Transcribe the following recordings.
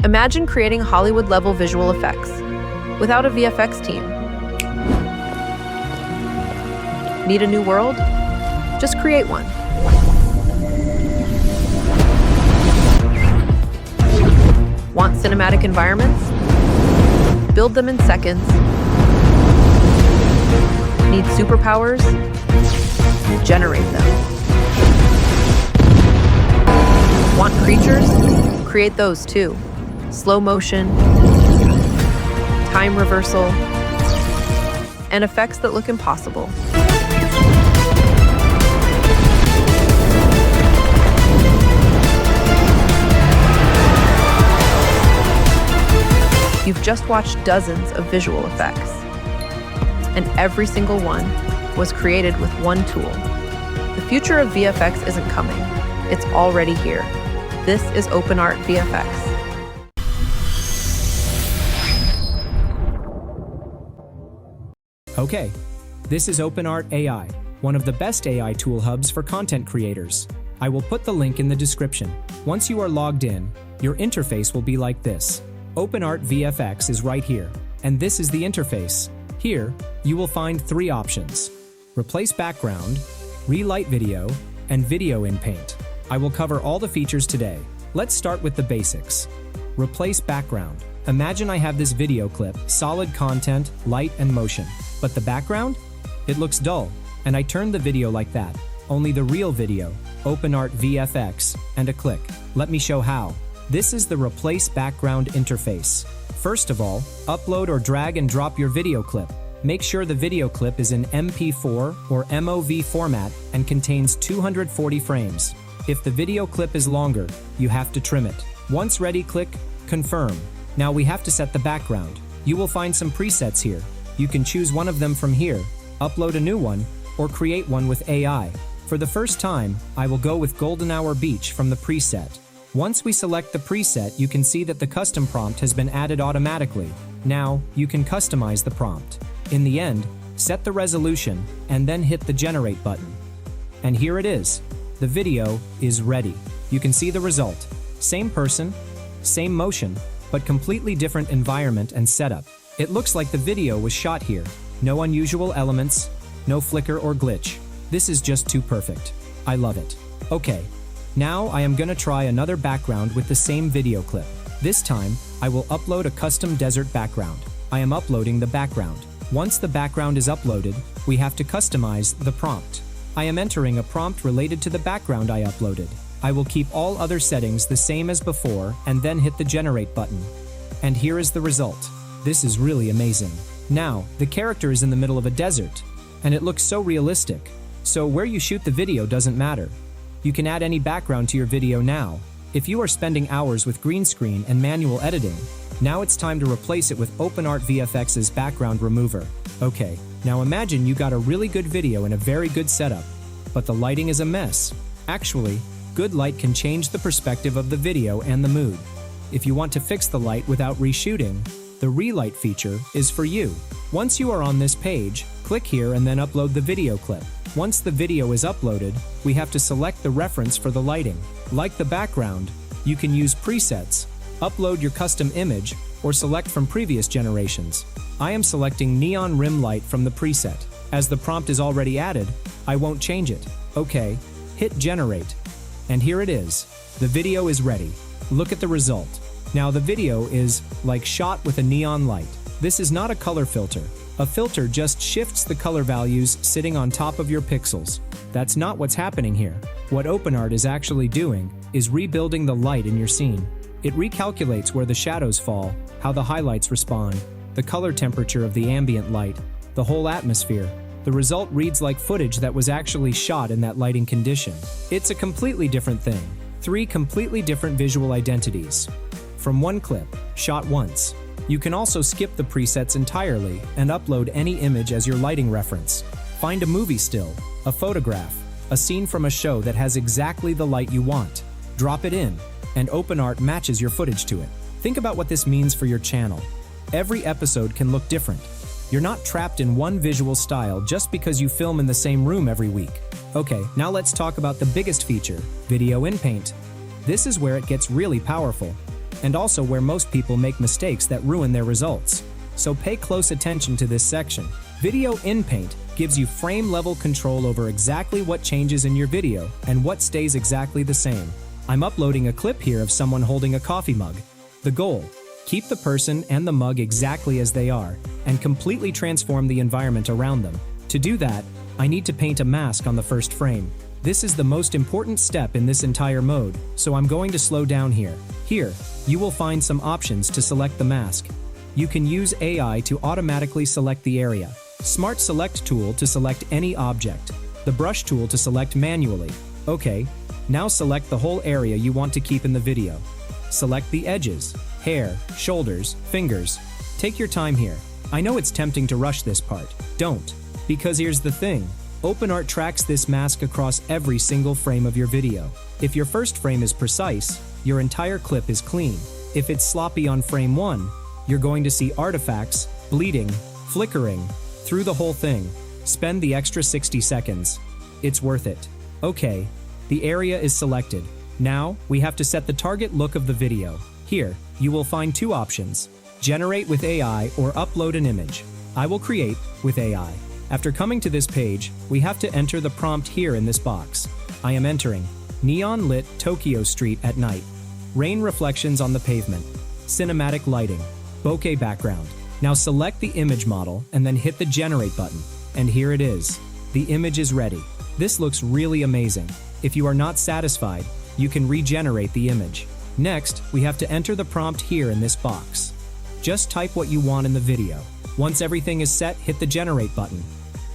Imagine creating Hollywood-level visual effects without a VFX team. Need a new world? Just create one. Want cinematic environments? Build them in seconds. Need superpowers? Generate them. Want creatures? Create those too. Slow motion, time reversal, and effects that look impossible. You've just watched dozens of visual effects, and every single one was created with one tool. The future of VFX isn't coming, it's already here. This is OpenArt VFX. Okay, this is OpenArt AI, one of the best AI tool hubs for content creators. I will put the link in the description. Once you are logged in, your interface will be like this. OpenArt VFX is right here, and this is the interface. Here, you will find three options: replace background, relight video, and video in Paint. I will cover all the features today. Let's start with the basics. Replace background. Imagine I have this video clip, solid content, light and motion. But the background? It looks dull, and I turned the video like that. Only the real video, OpenArt VFX, and a click. Let me show how. This is the replace background interface. First of all, upload or drag and drop your video clip. Make sure the video clip is in MP4 or MOV format and contains 240 frames. If the video clip is longer, you have to trim it. Once ready, click Confirm. Now we have to set the background. You will find some presets here. You can choose one of them from here, upload a new one, or create one with AI. For the first time, I will go with Golden Hour Beach from the preset. Once we select the preset, you can see that the custom prompt has been added automatically. Now, you can customize the prompt. In the end, set the resolution, and then hit the Generate button. And here it is. The video is ready. You can see the result. Same person, same motion, but completely different environment and setup. It looks like the video was shot here. No unusual elements, no flicker or glitch. This is just too perfect. I love it. Okay, now I am gonna try another background with the same video clip. This time, I will upload a custom desert background. I am uploading the background. Once the background is uploaded, we have to customize the prompt. I am entering a prompt related to the background I uploaded. I will keep all other settings the same as before and then hit the Generate button. And here is the result. This is really amazing. Now, the character is in the middle of a desert, and it looks so realistic. So where you shoot the video doesn't matter. You can add any background to your video now. If you are spending hours with green screen and manual editing, now it's time to replace it with OpenArt VFX's background remover. Okay, now imagine you got a really good video in a very good setup, but the lighting is a mess. Actually, good light can change the perspective of the video and the mood. If you want to fix the light without reshooting, the Relight feature is for you. Once you are on this page, click here and then upload the video clip. Once the video is uploaded, we have to select the reference for the lighting. Like the background, you can use presets, upload your custom image, or select from previous generations. I am selecting neon rim light from the preset. As the prompt is already added, I won't change it. Okay, hit Generate. And here it is. The video is ready. Look at the result. Now the video is like shot with a neon light. This is not a color filter. A filter just shifts the color values sitting on top of your pixels. That's not what's happening here. What OpenArt is actually doing is rebuilding the light in your scene. It recalculates where the shadows fall, how the highlights respond, the color temperature of the ambient light, the whole atmosphere. The result reads like footage that was actually shot in that lighting condition. It's a completely different thing. 3 completely different visual identities. From one clip, shot once. You can also skip the presets entirely and upload any image as your lighting reference. Find a movie still, a photograph, a scene from a show that has exactly the light you want. Drop it in, and OpenArt matches your footage to it. Think about what this means for your channel. Every episode can look different. You're not trapped in one visual style just because you film in the same room every week. Okay, now let's talk about the biggest feature, video in Paint. This is where it gets really powerful. and also where most people make mistakes that ruin their results. So pay close attention to this section. Video Inpaint gives you frame-level control over exactly what changes in your video and what stays exactly the same. I'm uploading a clip here of someone holding a coffee mug. The goal: keep the person and the mug exactly as they are, and completely transform the environment around them. To do that, I need to paint a mask on the first frame. This is the most important step in this entire mode, so I'm going to slow down here. Here, you will find some options to select the mask. You can use AI to automatically select the area, Smart Select tool to select any object, the brush tool to select manually. Okay, now select the whole area you want to keep in the video. Select the edges, hair, shoulders, fingers. Take your time here. I know it's tempting to rush this part. Don't. Because here's the thing. OpenArt tracks this mask across every single frame of your video. If your first frame is precise, your entire clip is clean. If it's sloppy on frame 1, you're going to see artifacts, bleeding, flickering, through the whole thing. Spend the extra 60 seconds. It's worth it. Okay, the area is selected. Now, we have to set the target look of the video. Here, you will find two options: generate with AI or upload an image. I will create with AI. After coming to this page, we have to enter the prompt here in this box. I am entering neon lit Tokyo street at night, rain reflections on the pavement, cinematic lighting, bokeh background. Now select the image model and then hit the generate button. And here it is. The image is ready. This looks really amazing. If you are not satisfied, you can regenerate the image. Next, we have to enter the prompt here in this box. Just type what you want in the video. Once everything is set, hit the generate button.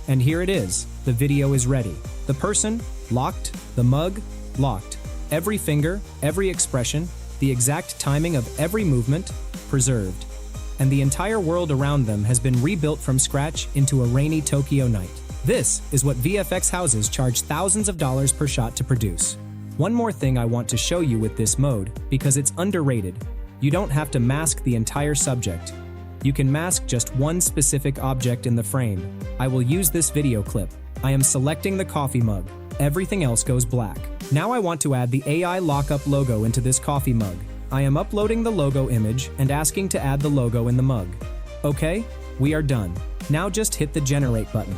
And here it is. The video is ready. The person, locked. The mug, locked. Every finger, every expression, the exact timing of every movement, preserved. And the entire world around them has been rebuilt from scratch into a rainy Tokyo night. This is what VFX houses charge thousands of dollars per shot to produce. One more thing I want to show you with this mode, because it's underrated. You don't have to mask the entire subject. You can mask just one specific object in the frame. I will use this video clip. I am selecting the coffee mug. Everything else goes black. Now I want to add the AI Lockup logo into this coffee mug. I am uploading the logo image and asking to add the logo in the mug. Okay, we are done. Now just hit the generate button.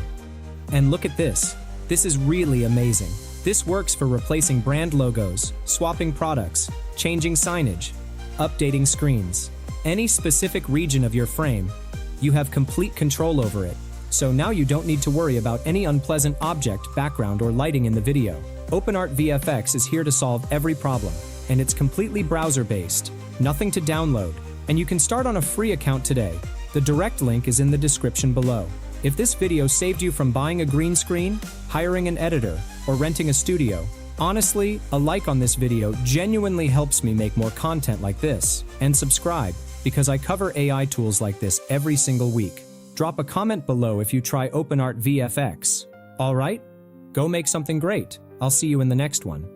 And look at this. This is really amazing. This works for replacing brand logos, swapping products, changing signage, updating screens. Any specific region of your frame, you have complete control over it. So now you don't need to worry about any unpleasant object, background, or lighting in the video. OpenArt VFX is here to solve every problem, and it's completely browser-based, nothing to download, and you can start on a free account today. The direct link is in the description below. If this video saved you from buying a green screen, hiring an editor, or renting a studio, honestly, a like on this video genuinely helps me make more content like this. And subscribe, because I cover AI tools like this every single week. Drop a comment below if you try OpenArt VFX. Alright? Go make something great. I'll see you in the next one.